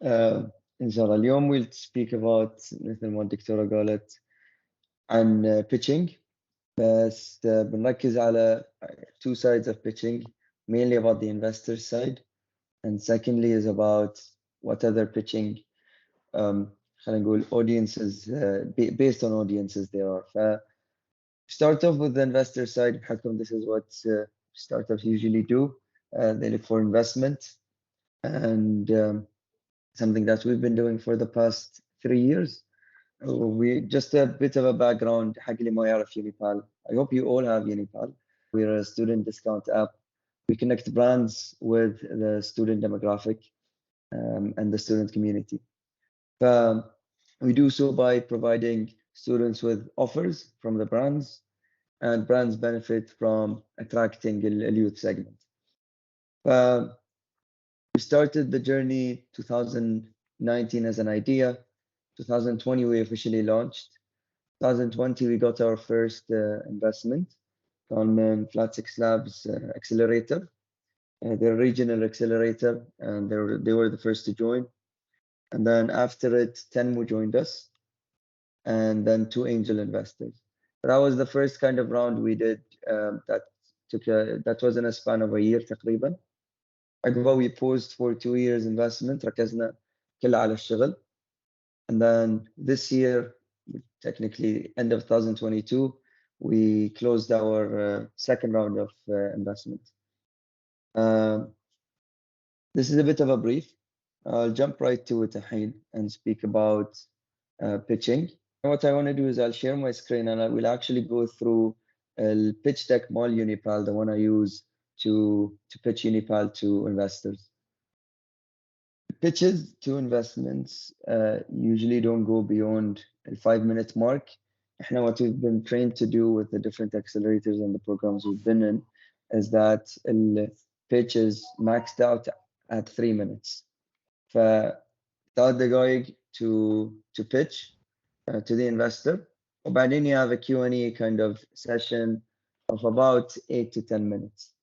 إن شاء الله اليوم we'll speak about مثل ما الدكتورة قالت عن pitching بس بنركز على two sides of pitching, mainly about the investor side, and secondly is about what other pitching خلينا نقول audiences based on audiences there are. Start off with the investor side بحكم this is what startups usually do. They look for investment, and something that we've been doing for the past 3 years. We just a bit of a background حق اللي ما يعرف UniPal. I hope you all have UniPal. We're a student discount app. We connect brands with the student demographic and the student community. We do so by providing students with offers from the brands, and brands benefit from attracting a youth segment. We started the journey 2019 as an idea. 2020 we officially launched. 2020 we got our first investment from Flat Six Labs accelerator. They're a regional accelerator, and they were the first to join. And then after it, 10 more joined us, and then 2 angel investors. That was the first kind of round we did that was in a span of a year تقريبا. عقبها we paused for 2 years investment, ركزنا كله على الشغل. And then this year, technically end of 2022, we closed our second round of investment. This is a bit of a brief. I'll jump right to it الحين and speak about pitching. What I want to do is I'll share my screen and I will actually go through a pitch deck مال UniPal, the one I use to pitch UniPal to investors. Pitches to investments usually don't go beyond a 5-minute mark. What we've been trained to do with the different accelerators and the programs we've been in is that the pitch is maxed out at 3 minutes. ف 3 دقائق to pitch to the investor. وبعدين you have a Q&A kind of session of about 8 to 10 minutes.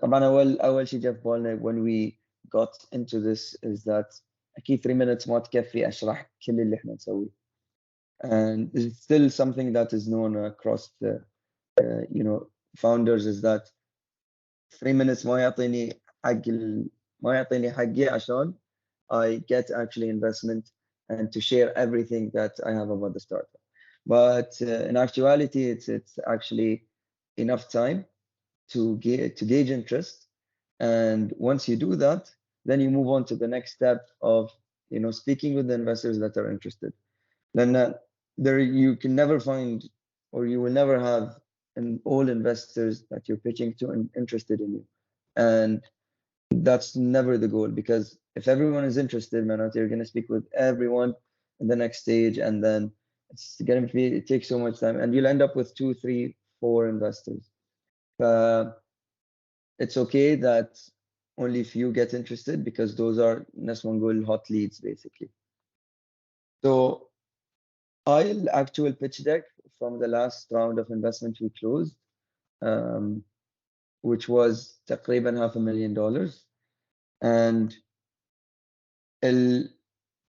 طبعا أول شيء جاء في بالنا when we got into this is that أكيد 3 minutes ما تكفي أشرح كل اللي إحنا نسويه. And it's still something that is known across the founders is that 3 minutes ما يعطيني حقي عشان I get actually investment and to share everything that I have about the startup. But in actuality, it's actually enough time to gauge interest. And once you do that, then you move on to the next step of speaking with the investors that are interested. Then you can never find, or you will never have all investors that you're pitching to interested in you. And that's never the goal, because if everyone is interested, you're going to speak with everyone in the next stage, and then it takes so much time, and you'll end up with 2, 3, 4 investors. It's okay that only few get interested, because those are hot leads basically. So I'll actual pitch deck from the last round of investment we closed, which was تقريبا $500,000. And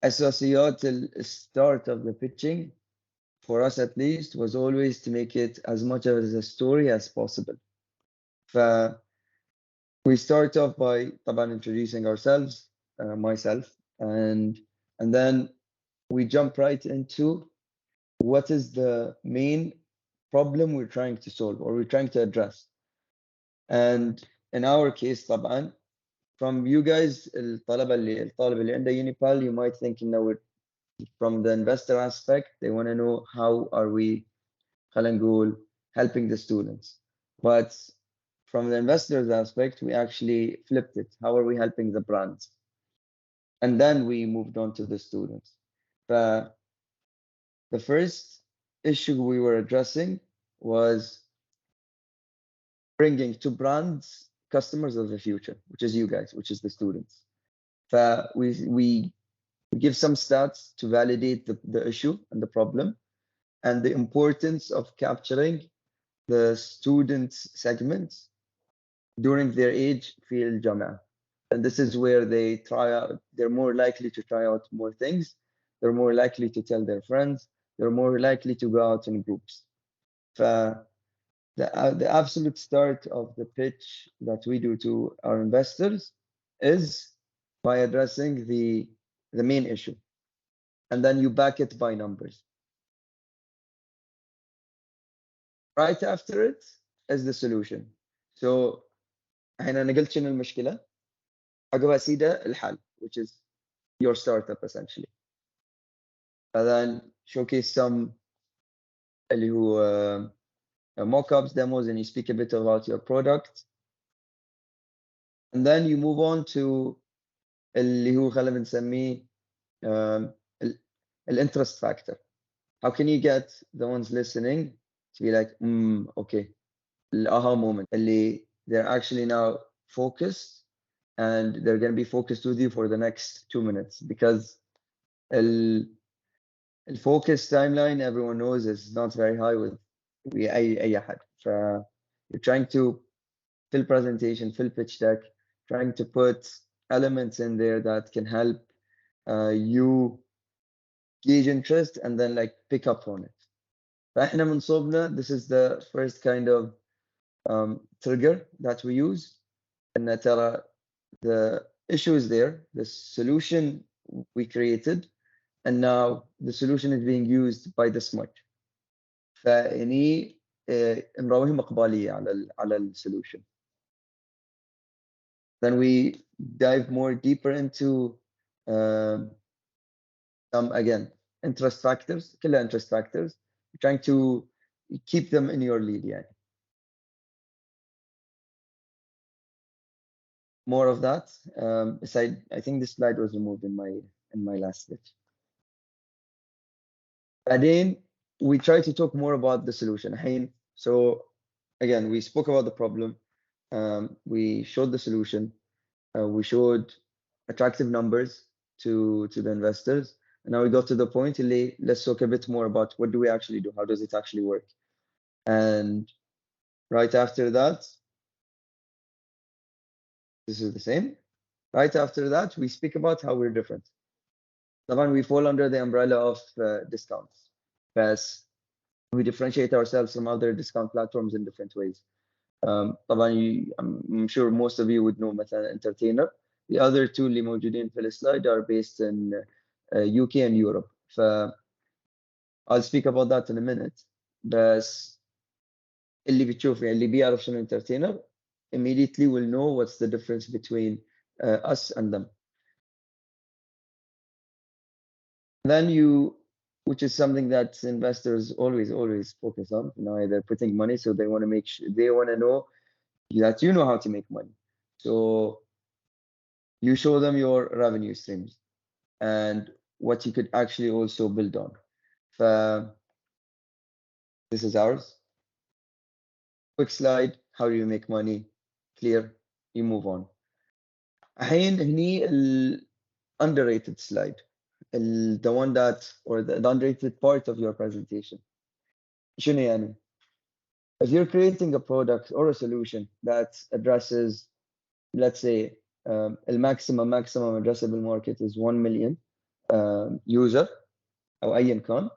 الأساسيات start of the pitching, for us at least, was always to make it as much as a story as possible. We start off by طبعا introducing ourselves, myself, and then we jump right into what is the main problem we're trying to solve or we're trying to address. And in our case طبعا, from you guys, الطالب اللي عنده UniPal, you might think from the investor aspect, they want to know how are we خلينا نقول helping the students. But from the investors aspect, we actually flipped it. How are we helping the brands? And then we moved on to the students. The first issue we were addressing was bringing to brands customers of the future, which is you guys, which is the students. We give some stats to validate the issue and the problem and the importance of capturing the students segments during their age في الجامعة. And this is where they're more likely to try out more things. They're more likely to tell their friends. They're more likely to go out in groups. The absolute start of the pitch that we do to our investors is by addressing the main issue, and then you back it by numbers. Right after it is the solution. So احنا انا قلت شنو المشكله، عقبها سيده الحل, which is your startup essentially. And then showcase some اللي هو mock-ups, demos, and you speak a bit about your product. And then you move on to اللي هو خلينا نسميه interest factor. How can you get the ones listening to be like, okay, aha moment, they're actually now focused and they're going to be focused with you for the next 2 minutes, because the focus timeline, everyone knows, is not very high with أي أحد. You're trying to fill presentation, fill pitch deck, trying to put elements in there that can help you gauge interest and then like pick up on it. فاحنا من صوبنا, this is the first kind of trigger that we use. And ترى the issue is there, the solution we created, and now the solution is being used by the smart. فإني نراويهم إقبالية على السolution. Then we dive more deeper into some, again, interest factors, كلها interest factors, trying to keep them in your lead يعني. More of that. I think this slide was removed in my last bit. بعدين we try to talk more about the solution. So again, we spoke about the problem, we showed the solution, we showed attractive numbers to the investors, and now we got to the point, let's talk a bit more about what do we actually do, how does it actually work. And right after that, this is the same. Right after that, we speak about how we're different. طبعا we fall under the umbrella of discounts, but we differentiate ourselves from other discount platforms in different ways. طبعا I'm sure most of you would know مثلا Entertainer. The other two اللي موجودين في السلايد are based in UK and Europe. I'll speak about that in a minute. بس اللي بتشوف يعني اللي بيعرف شنو Entertainer immediately will know what's the difference between us and them. Then which is something that investors always focus on. They're putting money, so they want to make sure, they want to know that you know how to make money. So you show them your revenue streams and what you could actually also build on. This is ours. Quick slide, how do you make money? Clear, you move on. الحين هني underrated slide, the one that, or the underrated part of your presentation. شنو يعني? If you're creating a product or a solution that addresses, let's say, the maximum addressable market is 1 million user, أو أيا كان,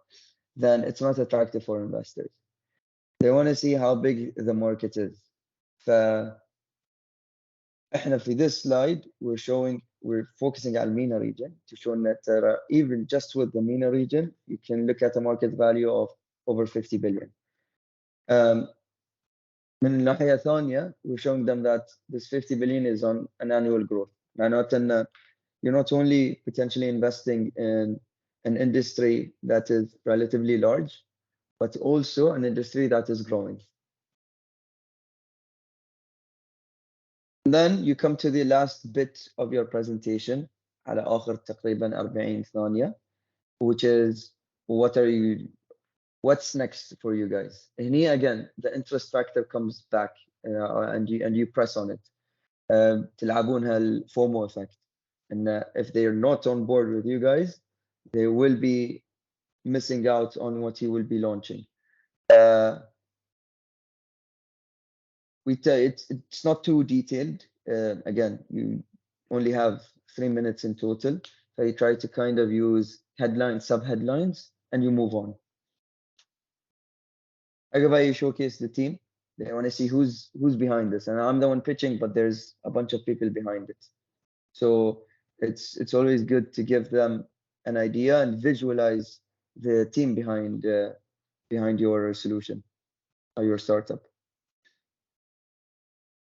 then it's not attractive for investors. They want to see how big the market is. احنا في this slide we're focusing on MENA region to show that even just with the MENA region you can look at a market value of over 50 billion. من ناحية ثانية we're showing them that this 50 billion is on an annual growth. معناته you're not only potentially investing in an industry that is relatively large, but also an industry that is growing. And then you come to the last bit of your presentation على آخر تقريبا 40 ثانية, which is what's next for you guys. هني again the interest factor comes back and you press on it. تلعبونها الفومو effect, and if they're not on board with you guys, they will be missing out on what you will be launching. It's not too detailed. Again, only have 3 minutes in total. So you try to kind of use headlines, sub-headlines, and you move on. Agava, you showcase the team. They want to see who's behind this. And I'm the one pitching, but there's a bunch of people behind it. So it's always good to give them an idea and visualize the team behind your solution or your startup.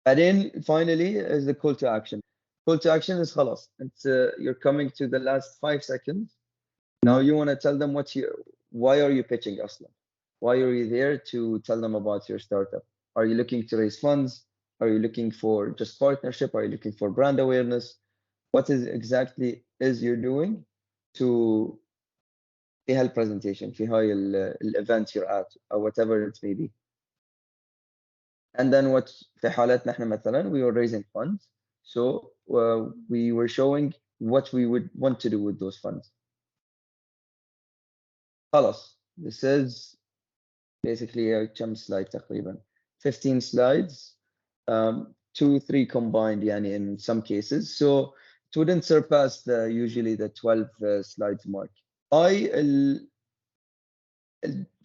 And then finally is the call to action. Call to action is خلاص. It's you're coming to the last 5 seconds. Now you want to tell them why are you pitching أصلا? Why are you there to tell them about your startup? Are you looking to raise funds? Are you looking for just partnership? Are you looking for brand awareness? What exactly is you're doing to في هالpresentation في هاي event you're at or whatever it may be. And then what في حالتنا احنا مثلا we were raising funds, so we were showing what we would want to do with those funds. خلاص, this is basically كم slide تقريبا 15 slides, 2-3 combined يعني in some cases, so it wouldn't surpass usually the 12 slides mark. A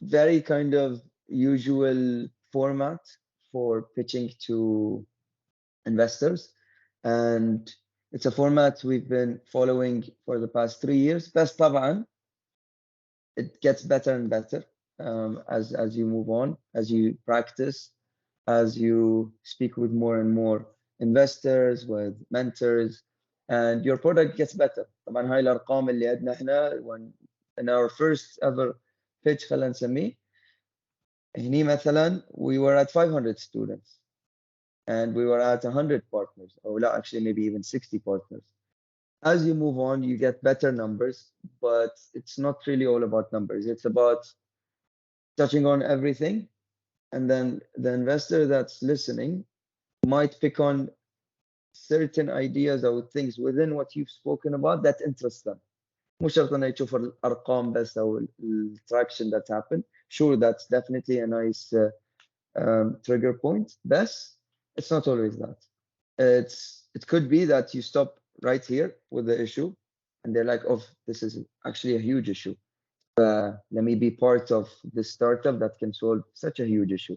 very kind of usual format for pitching to investors, and it's a format we've been following for the past 3 years. بس طبعا it gets better and better as you move on, as you practice, as you speak with more and more investors, with mentors, and your product gets better. طبعا هاي الارقام اللي عندنا احنا in our first ever pitch خلينا نسميه هني مثلا we were at 500 students and we were at 100 partners, or actually maybe even 60 partners. As you move on, you get better numbers, but it's not really all about numbers. It's about touching on everything, and then the investor that's listening might pick on certain ideas or things within what you've spoken about that interest them. مو شرط انه يشوف الارقام بس او التراكشن that happened. Sure, that's definitely a nice trigger point, but it's not always that. It could be that you stop right here with the issue and they're like, oh, this is actually a huge issue. Let me be part of this startup that can solve such a huge issue.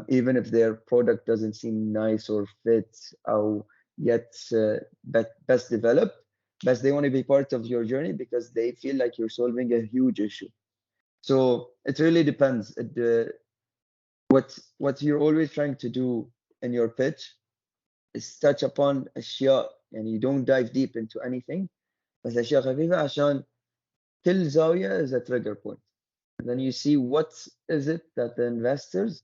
Even if their product doesn't seem nice or fit or yet best developed, but they want to be part of your journey because they feel like you're solving a huge issue. So it really depends. What you're always trying to do in your pitch is touch upon أشياء, and you don't dive deep into anything, بس أشياء خفيفة عشان كل زاوية is a trigger point. And then you see what is it that the investors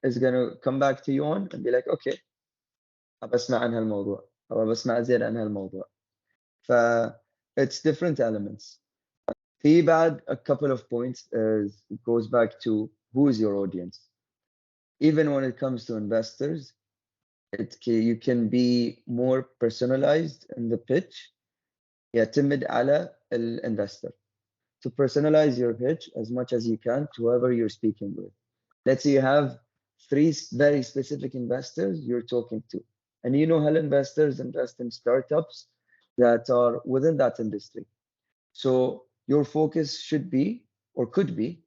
is going to come back to you on and be like, okay, أبى أسمع عن هالموضوع أو أبى أسمع زين عن هالموضوع. It's different elements. في بعد a couple of points it goes back to who is your audience. Even when it comes to investors, you can be more personalized in the pitch. يعتمد على الانvestor. To personalize your pitch as much as you can to whoever you're speaking with. Let's say you have 3 very specific investors you're talking to, and you know how investors invest in startups that are within that industry. So your focus should be, or could be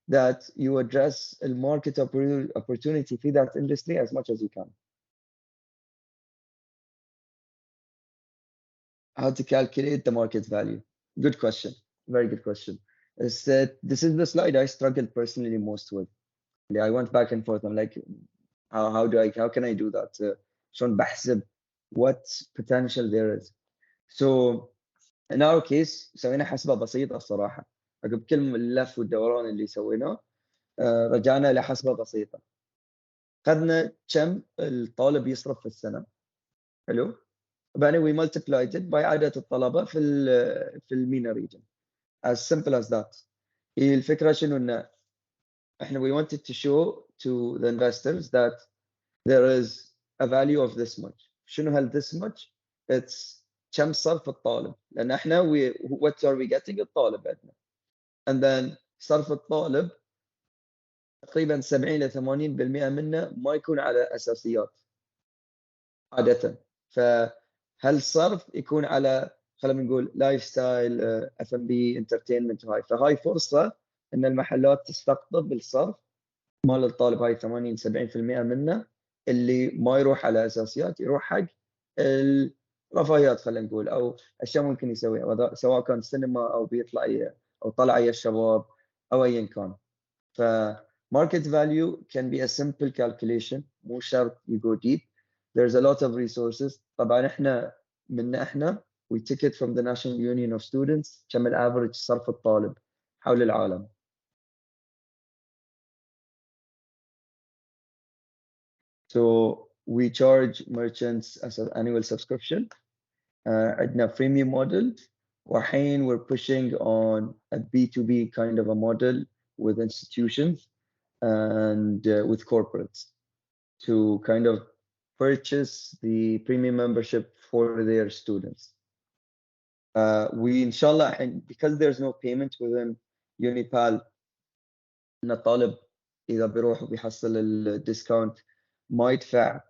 that you address a market opportunity for that industry as much as you can. How to calculate the market value? Good question. Very good question. This is the slide I struggled personally most with. I went back and forth. I'm like, how can I do that? شلون بحسب what potential there is. So in our case سوينا حسبة بسيطة الصراحة. عقب كل اللف والدوران اللي سويناه رجعنا لحسبة بسيطة. خذنا كم الطالب يصرف في السنة. حلو. بعدين we multiplied it by عدد الطلبة في المينا region. As simple as that. هي الفكرة شنو إنه احنا we wanted to show to the investors that there is a value of this much. شنو هال this much? It's كم صرف الطالب. لأن احنا what are we getting الطالب عندنا. And then صرف الطالب تقريبا 70 ل 80% منه ما يكون على أساسيات عادة. فهل الصرف يكون على خلينا نقول لايف ستايل اف ام بي انترتينمنت هاي، فهاي فرصه ان المحلات تستقطب الصرف مال الطالب، هاي 80 70% منه اللي ما يروح على اساسيات، يروح حق الرفاهيات خلينا نقول، او اشياء ممكن يسويها سواء كان سينما او بيطلع او طلع يا الشباب او ايا كان. ف market value can be a simple calculation، مو شرط you go deep. There's a lot of resources. طبعا احنا we take it from the National Union of Students كم الافرج صرف الطالب حول العالم. So we charge merchants as an annual subscription. عندنا freemium model، وحين we're pushing on a B2B kind of a model with institutions and with corporates to kind of purchase the premium membership for their students. We inshallah, and because there's no payment within UniPal، ان الطالب اذا بيروح وبيحصل الديسكاونت ما يدفع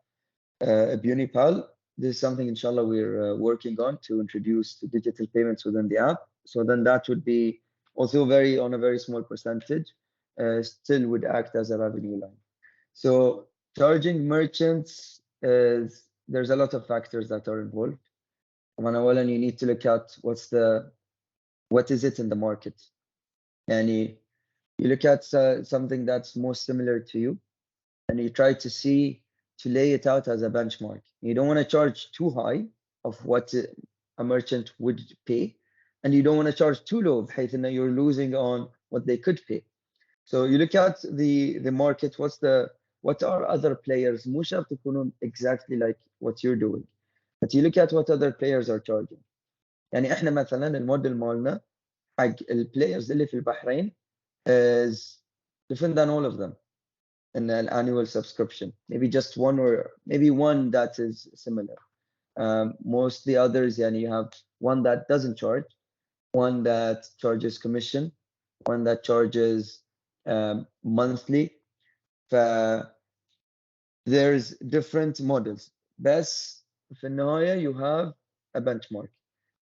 بUniPal. This is something inshallah we're working on to introduce the digital payments within the app. So then that would be also on a very small percentage, still would act as a revenue line. So charging merchants there's a lot of factors that are involved. And you need to look at what is it in the market. And you look at something that's more similar to you, and you try to lay it out as a benchmark. You don't want to charge too high of what a merchant would pay, and you don't want to charge too low بحيث that you're losing on what they could pay. So you look at the market, what are other players مو شرط يكونون exactly like what you're doing, but you look at what other players are charging. يعني احنا مثلا الموديل مالنا حق البلايرز اللي في البحرين is different than all of them in an annual subscription. Maybe just one, or maybe one that is similar. Most the others, you have one that doesn't charge, one that charges commission, one that charges monthly. There's different models. بس في النهاية you have a benchmark.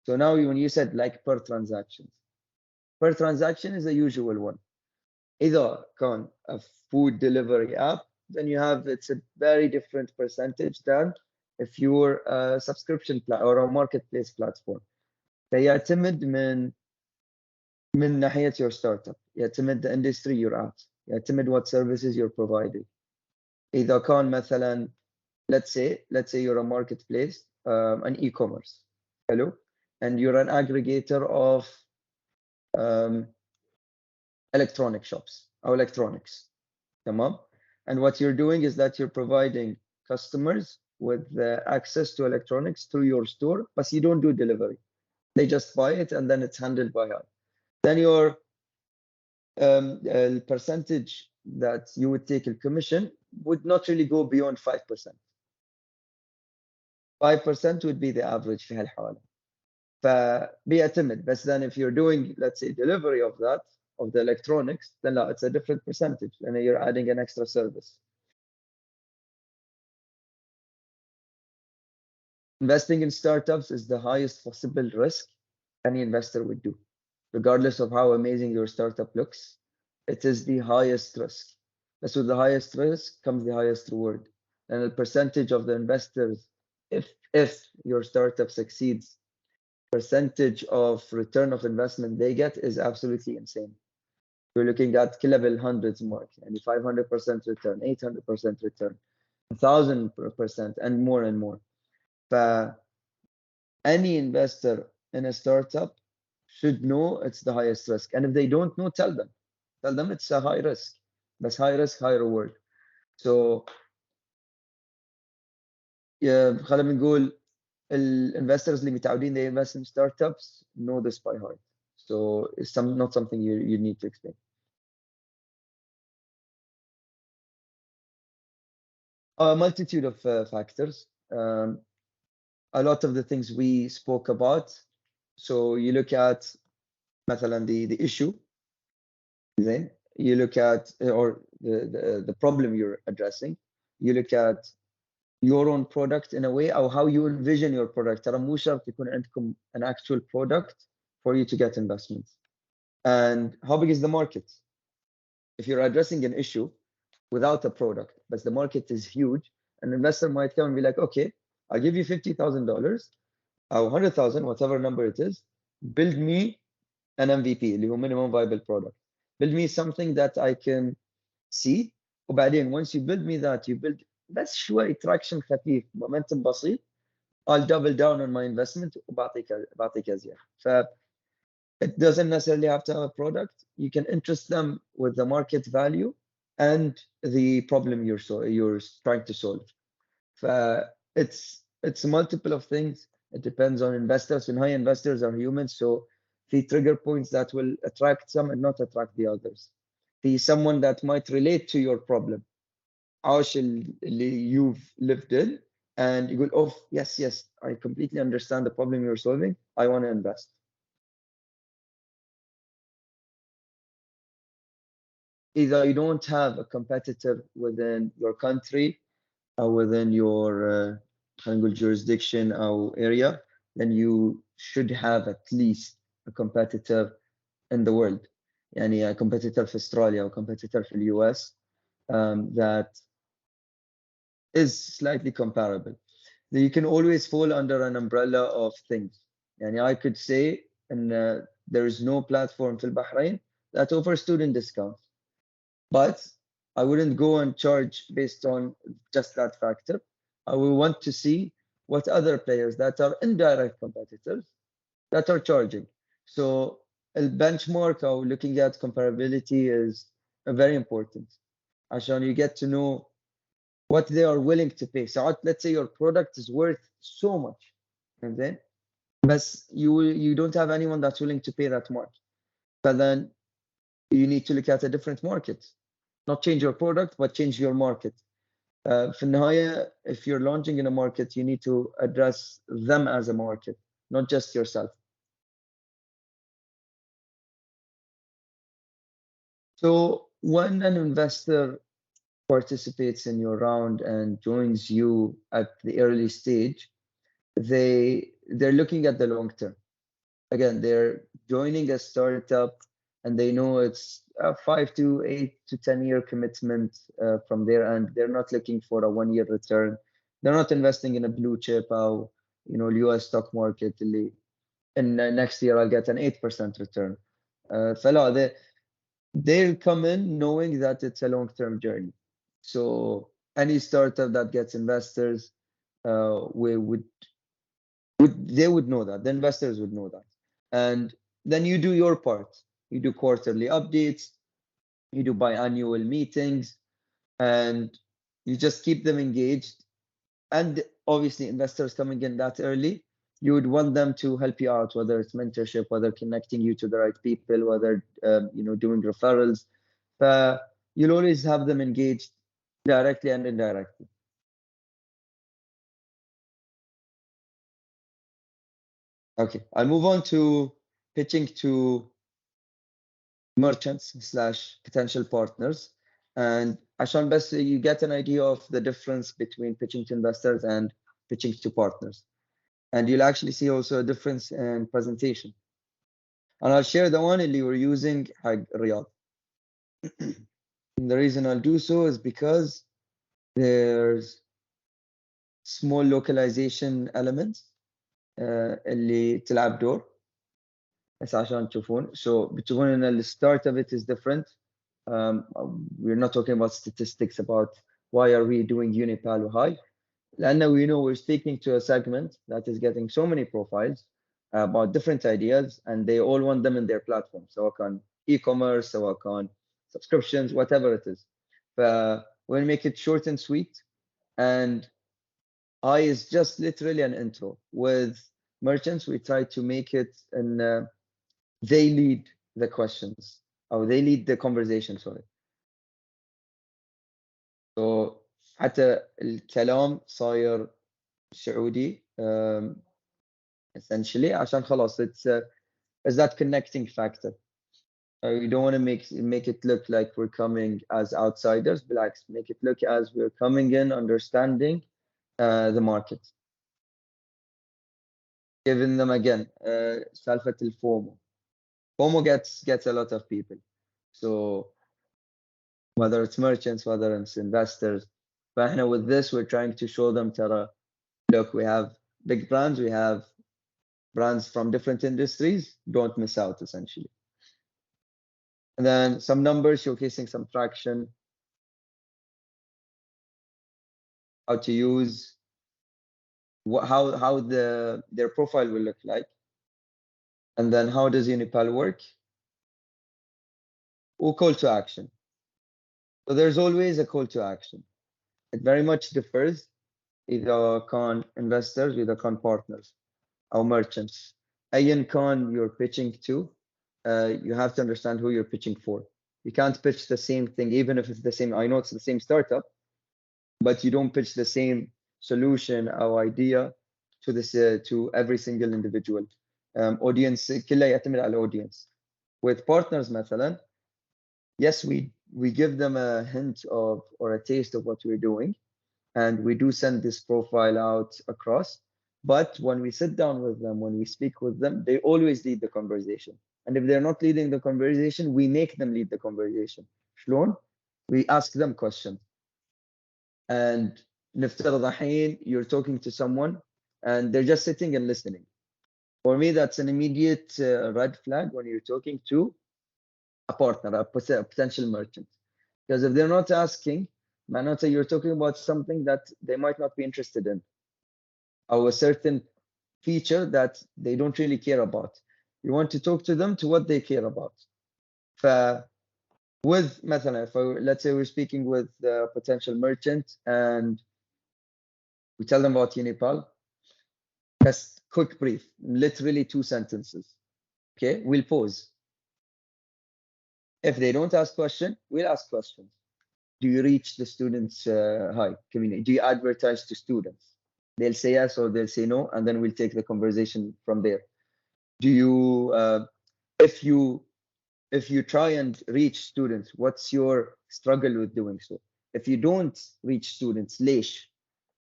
So now when you said like per transaction is a usual one. إذا كان a food delivery app, then it's a very different percentage than if you're a subscription or a marketplace platform. فيعتمد من ناحية your startup، يعتمد the industry you're at، يعتمد what services you're providing. إذا كان مثلا let's say you're a marketplace, an e-commerce، hello, and you're an aggregator of electronic shops or electronics. تمام. And what you're doing is that you're providing customers with access to electronics through your store, but you don't do delivery. They just buy it and then it's handled by us. Then your percentage that you would take a commission would not really go beyond 5%. 5% would be the average في هالحالة. فبيعتمد. But then if you're doing, let's say, delivery of the electronics, then it's a different percentage, and you're adding an extra service. Investing in startups is the highest possible risk any investor would do. Regardless of how amazing your startup looks, it is the highest risk. But with the highest risk comes the highest reward. And the percentage of the investors, if your startup succeeds, percentage of return of investment they get is absolutely insane. We're looking at كلها بالhundreds mark, and 500% return, 800% return, 1,000%, and more and more. Any investor in a startup should know it's the highest risk, and if they don't know, tell them it's a high risk, but high risk, high reward. So خلينا نقول investors اللي متعودين they invest in startups know this by heart. So it's not something you need to explain. A multitude of factors. A lot of the things we spoke about. So you look at مثلا the issue, then you look at or the problem you're addressing. You look at your own product in a way, or how you envision your product. ترى مو شرط يكون عندكم an actual product for you to get investments. And how big is the market? If you're addressing an issue without a product, but the market is huge, an investor might come and be like, okay, I'll give you $50,000 or 100,000, whatever number it is, build me an MVP, اللي هو minimum viable product. Build me something that I can see. وبعدين once you build me that, you build بس شوي traction خفيف, momentum بسيط, I'll double down on my investment وبعطيك أزيد. It doesn't necessarily have to have a product. You can interest them with the market value and the problem you're trying to solve. It's multiple of things. It depends on investors, and high investors are humans, so the trigger points that will attract some and not attract the others. The someone that might relate to your problem. عاش اللي you've lived in, and you go, oh yes, I completely understand the problem you're solving. I want to invest. Either you don't have a competitor within your country or within your jurisdiction or area, then you should have at least a competitor in the world. يعني a competitor في Australia or competitor في the US that is slightly comparable. You can always fall under an umbrella of things. يعني I could say, and there is no platform في Bahrain that offers student discounts. But I wouldn't go and charge based on just that factor. I will want to see what other players that are indirect competitors that are charging. So a benchmark or looking at comparability is very important. عشان you get to know what they are willing to pay. So let's say your product is worth so much, and then but you don't have anyone that's willing to pay that much. But then you need to look at a different market. Not change your product, but change your market. في النهاية, if you're launching in a market, you need to address them as a market, not just yourself. So when an investor participates in your round and joins you at the early stage, they're looking at the long term. Again, they're joining a startup and they know it's a 5 to 8 to 10-year commitment from their end. They're not looking for a 1-year return. They're not investing in a blue chip or US stock market. And next year I'll get an 8% return. فلا, they'll come in knowing that it's a long-term journey. So any startup that gets investors, they would know that. The investors would know that. And then you do your part. You do quarterly updates, you do biannual meetings, and you just keep them engaged. And obviously, investors coming in that early, you would want them to help you out, whether it's mentorship, whether connecting you to the right people, whether doing referrals. You'll always have them engaged directly and indirectly. Okay, I'll move on to pitching to merchants slash potential partners. And عشان بس you get an idea of the difference between pitching to investors and pitching to partners. And you'll actually see also a difference in presentation. And I'll share the one اللي we're using حق Riyadh. And the reason I'll do so is because there's small localization elements اللي تلعب دور. بس عشان تشوفون. So بتشوفون ان the start of it is different. We're not talking about statistics about why are we doing UniPal high. لأن we know we're speaking to a segment that is getting so many profiles about different ideas, and they all want them in their platform. سواء كان e-commerce, سواء كان subscriptions, whatever it is. We'll make it short and sweet, and I is just literally an intro. With merchants, we try to make it and they lead the questions, or they lead the conversation, sorry. So حتى الكلام صاير سعودي essentially عشان خلاص it's that connecting factor. You don't want to make it look like we're coming as outsiders, بالعكس, make it look as we're coming in, understanding, the market. Giving them again سالفة الفومو. FOMO gets a lot of people. So whether it's merchants, whether it's investors, فاحنا with this we're trying to show them ترى look, we have big brands, we have brands from different industries, don't miss out essentially. And then some numbers showcasing some traction, how to use, how their profile will look like, and then how does UniPal work, or call to action. So there's always a call to action. It very much differs إذا كان investors وإذا كان partners أو merchants. أيا كان you're pitching to, you have to understand who you're pitching for. You can't pitch the same thing, even if it's the same. I know it's the same startup, but you don't pitch the same solution or idea to this to every single individual. Audience كله يعتمد على audience. With partners مثلا, yes, we give them a hint of or a taste of what we're doing, and we do send this profile out across. But when we sit down with them, when we speak with them, they always lead the conversation. And if they're not leading the conversation, we make them lead the conversation. شلون? We ask them questions. And نفترض الحين you're talking to someone and they're just sitting and listening. For me, that's an immediate red flag when you're talking to a partner, a potential merchant. Because if they're not asking, معناته you're talking about something that they might not be interested in, or a certain feature that they don't really care about. You want to talk to them to what they care about. With مثلا, let's say we're speaking with a potential merchant and we tell them about UniPal, just quick brief, literally 2 sentences. Okay, we'll pause. If they don't ask question, we'll ask questions. Do you reach the students community? Do you advertise to students? They'll say yes or they'll say no, and then we'll take the conversation from there. Do you, if you try and reach students, what's your struggle with doing so? If you don't reach students, ليش?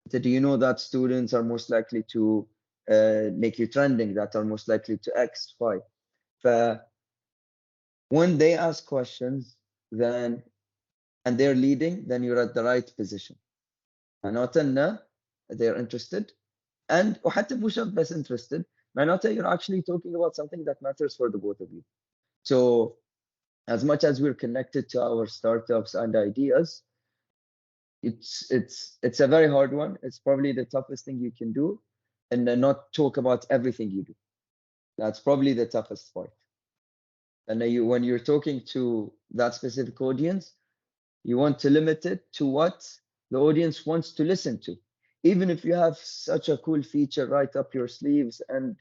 Do you know that students are most likely to make you trending, that are most likely to X, Y? When they ask questions, then and they're leading, then you're at the right position. معناته they're interested, and وحتى مو شرط بس interested, معناته you're actually talking about something that matters for the both of you. So as much as we're connected to our startups and ideas, it's a very hard one. It's probably the toughest thing you can do, and then not talk about everything you do. That's probably the toughest part. And when you're talking to that specific audience, you want to limit it to what the audience wants to listen to. Even if you have such a cool feature right up your sleeves and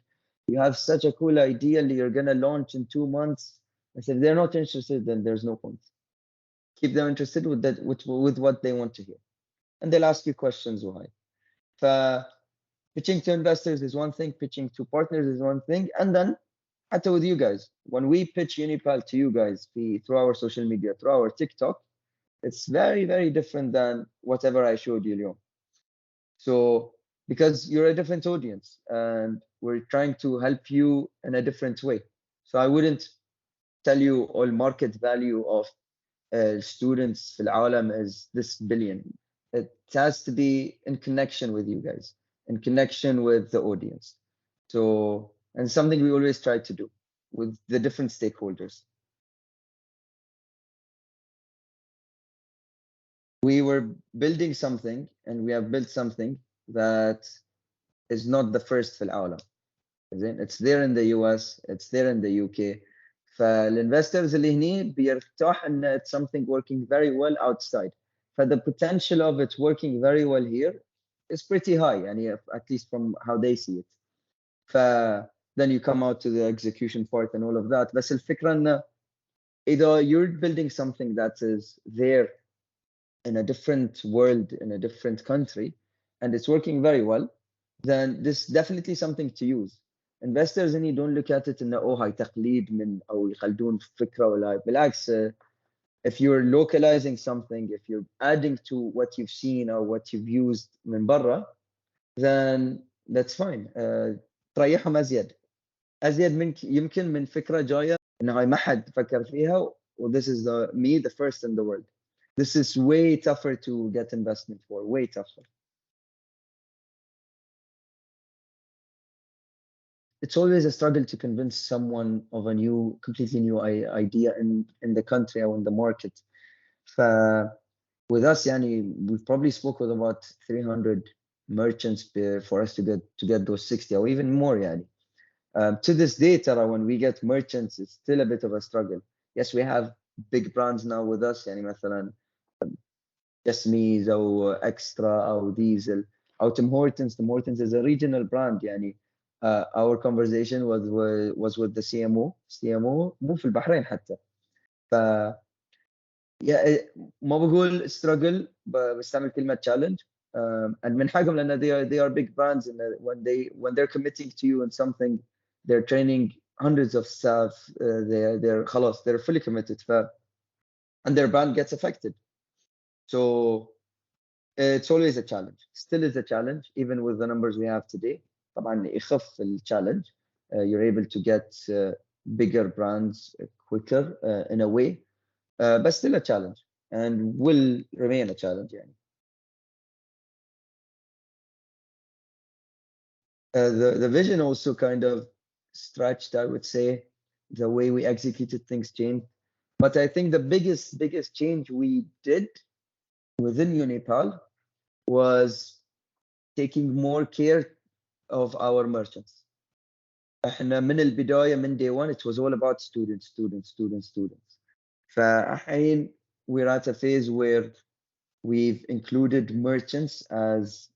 you have such a cool idea that you're going to launch in 2 months, if they're not interested, then there's no point. Keep them interested with that, with what they want to hear. And they'll ask you questions why. Pitching to investors is one thing, pitching to partners is one thing, and then حتى with you guys, when we pitch UniPal to you guys through our social media, through our TikTok, it's very, very different than whatever I showed you اليوم. So because you're a different audience and we're trying to help you in a different way. So I wouldn't tell you all market value of students في العالم is this billion. It has to be in connection with you guys, in connection with the audience. So, and something we always try to do with the different stakeholders. We were building something and we have built something that is not the first في العالم. It's there in the US, it's there in the UK. فالinvestors اللي هني بيرتاح ان it's something working very well outside. The potential of it working very well here is pretty high, يعني at least from how they see it. Then you come out to the execution part and all of that. بس الفكرة ان either you're building something that is there in a different world, in a different country, and it's working very well, then this is definitely something to use. Investors don't look at it in هاي تقليد من او يخلدون فكره ولا بالعكس if you're localizing something, if you're adding to what you've seen or what you've used من برا, then that's fine. تريحهم ازيد منك يمكن من فكره جايه انه هاي ما حد فكر فيها this is the first in the world. This is way tougher to get investment for, way tougher. It's always a struggle to convince someone of a completely new idea in the country or in the market. With us, yani, we've probably spoke with about 300 merchants for us to get those 60 or even more. Yani. To this day, Tara, when we get merchants, it's still a bit of a struggle. Yes, we have big brands now with us, يعني مثلا Jasmine أو Extra أو Diesel أو Tim Hortons. Tim Hortons is a regional brand. يعني our conversation was with the CMO مو في البحرين حتى. ف yeah, ما بقول struggle بستعمل كلمة challenge. And من حقهم لأن they are big brands, and when they're committing to you in something, they're training hundreds of staff. They're خلاص, they're fully committed. And their brand gets affected. So it's always a challenge. Still is a challenge, even with the numbers we have today. طبعا يخف الchallenge. You're able to get bigger brands quicker in a way, but still a challenge, and will remain a challenge. يعني. The vision also kind of stretched, I would say. The way we executed things changed. But I think the biggest change we did within UniPal was taking more care of our merchants. احنا من البداية من day one it was all about students. فالحين we're at a phase where we've included merchants as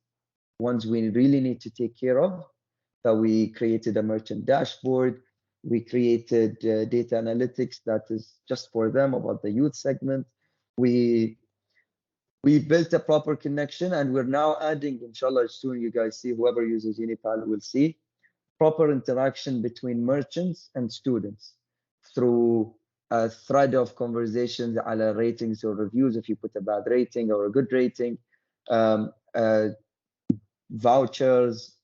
ones we really need to take care of. So we created a merchant dashboard. We created data analytics that is just for them about the youth segment. We built a proper connection, and we're now adding, inshallah, soon you guys see, whoever uses UniPal will see, proper interaction between merchants and students through a thread of conversations على ratings or reviews if you put a bad rating or a good rating, vouchers.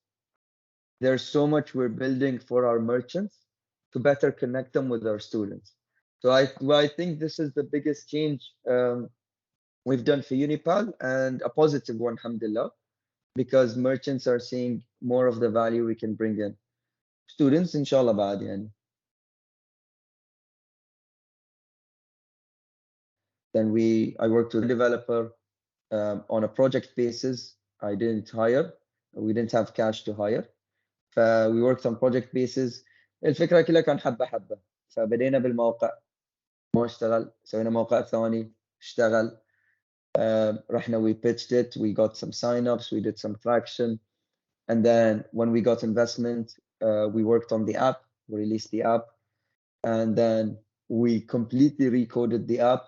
There's so much we're building for our merchants to better connect them with our students. So I think this is the biggest change we've done for UniPal, and a positive one, alhamdulillah, because merchants are seeing more of the value we can bring in. Students, inshallah, بعد يعني. Then I worked with a developer on a project basis. I didn't hire. We didn't have cash to hire. We worked on project basis. الفكرة كلها كان حبة حبة. فبدينا بالموقع ما اشتغل. سوينا موقع ثاني اشتغل. رحنا we pitched it. We got some sign-ups. We did some traction. And then when we got investment, we worked on the app. We released the app. And then we completely recoded the app.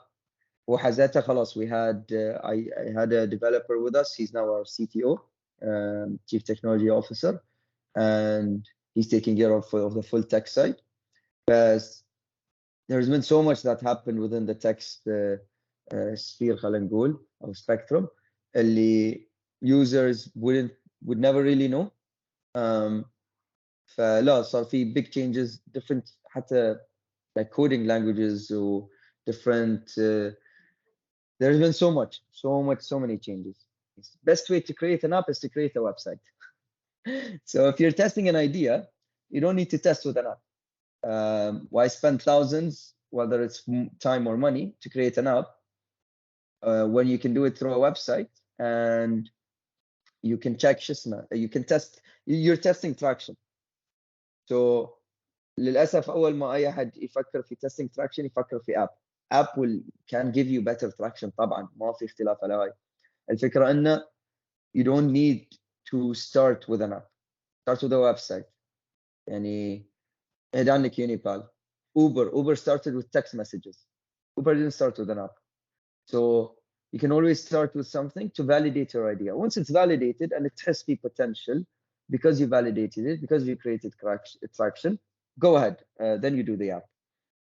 وحزتها خلاص, we had I had a developer with us. He's now our CTO, Chief Technology Officer, and he's taking care of the full tech side. But there's been so much that happened within the tech sphere, خلينا نقول, or spectrum, اللي users would never really know. فلا صار في big changes, different حتى like coding languages or different. There's been so many changes. The best way to create an app is to create a website. So if you're testing an idea, you don't need to test with an app. Why spend thousands, whether it's time or money, to create an app when you can do it through a website and you can check شسمه, you can test, you're testing traction. So للأسف أول ما أي أحد يفكر في testing traction يفكر في app. App can give you better traction طبعا, ما في اختلاف على هاي. الفكرة إنه you don't need to start with an app. Start with a website. يعني هيد عندك UniPal. Uber started with text messages. Uber didn't start with an app. So you can always start with something to validate your idea. Once it's validated and it has the potential, because you validated it, because you created traction, go ahead. Then you do the app.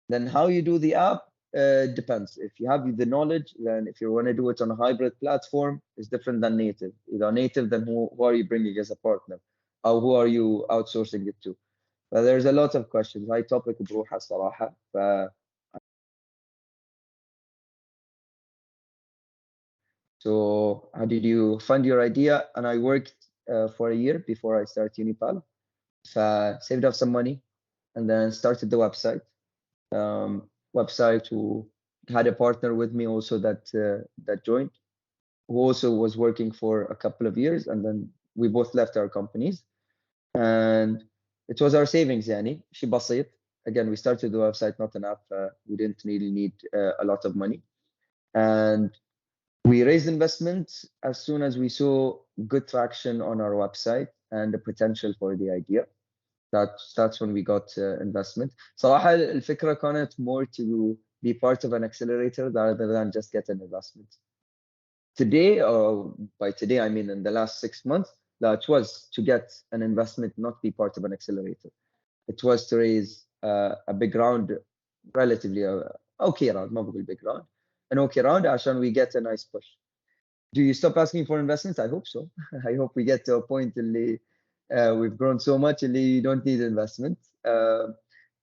Then how you do the app, depends. If you have the knowledge, then if you want to do it on a hybrid platform, it's different than native. Either native, then who are you bringing as a partner? Or who are you outsourcing it to? But there's a lot of questions. هاي topic بروحها صراحة. So how did you fund your idea? And I worked for a year before I started UniPal. Saved up some money and then started the website. Website who had a partner with me also that joined, who also was working for a couple of years, and then we both left our companies. And it was our savings, يعني شيء بسيط. Again, we started the website, not an app. We didn't really need a lot of money. And we raised investment as soon as we saw good traction on our website and the potential for the idea. That's when we got investment. صراحة الفكرة كانت more to be part of an accelerator rather than just get an investment. Today, or by today I mean in the last 6 months, that was to get an investment, not be part of an accelerator. It was to raise a big round, relatively okay round, ما بقول big round, an okay round عشان we get a nice push. Do you stop asking for investments? I hope so. I hope we get to a point اللي we've grown so much اللي you don't need investment.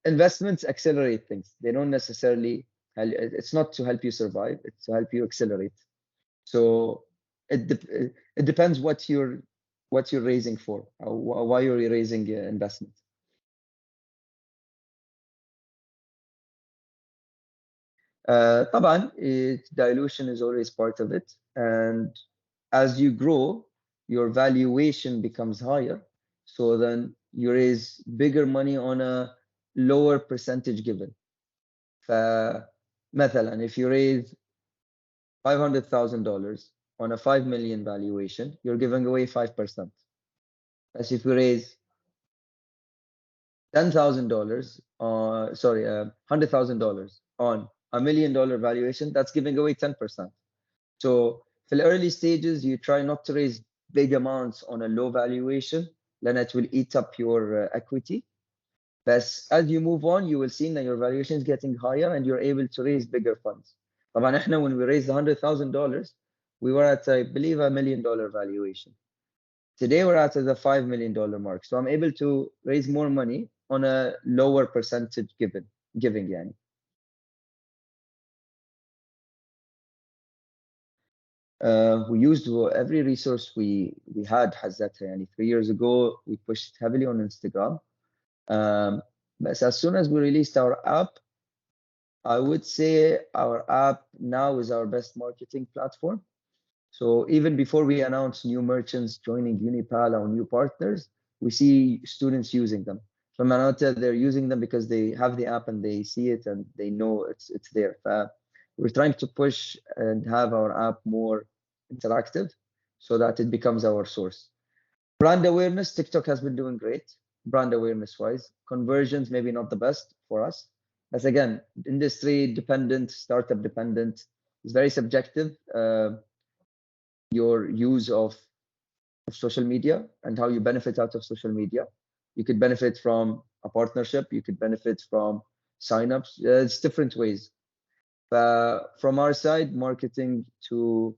Investments accelerate things. They don't necessarily, it's not to help you survive, it's to help you accelerate. So it depends what you're raising for, why you're raising investment. طبعا dilution is always part of it, and as you grow your valuation becomes higher, so then you raise bigger money on a lower percentage given. فمثلا if you raise $500,000 on a 5 million valuation, you're giving away 5%. As if you raise $10,000, sorry, $100,000 on $1 million valuation, that's giving away 10%. So for the early stages, you try not to raise big amounts on a low valuation, then it will eat up your equity. But as you move on, you will see that your valuation is getting higher and you're able to raise bigger funds. طبعا احنا when we raised $100,000, we were at, I believe, $1 million valuation. Today we're at the $5 million mark. So I'm able to raise more money on a lower percentage giving يعني. We used every resource we had حزتها يعني. 3 years ago we pushed heavily on Instagram. But as soon as we released our app, I would say our app now is our best marketing platform. So even before we announce new merchants joining UniPal or new partners, we see students using them. From Manota, they're using them because they have the app and they see it and they know it's there. We're trying to push and have our app more interactive so that it becomes our source. Brand awareness, TikTok has been doing great, brand awareness wise. Conversions, maybe not the best for us. As again, industry dependent, startup dependent, it's very subjective. Your use of social media and how you benefit out of social media. You could benefit from a partnership, you could benefit from signups. It's different ways. From our side, marketing to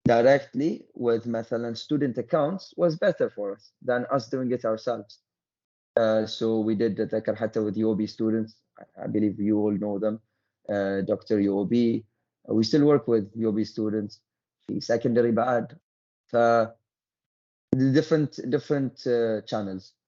directly with مثلا student accounts was better for us than us doing it ourselves. So we did the حتى with UOB students. I believe you all know them. Dr. UOB. We still work with UOB students. Secondary بعد. The different channels.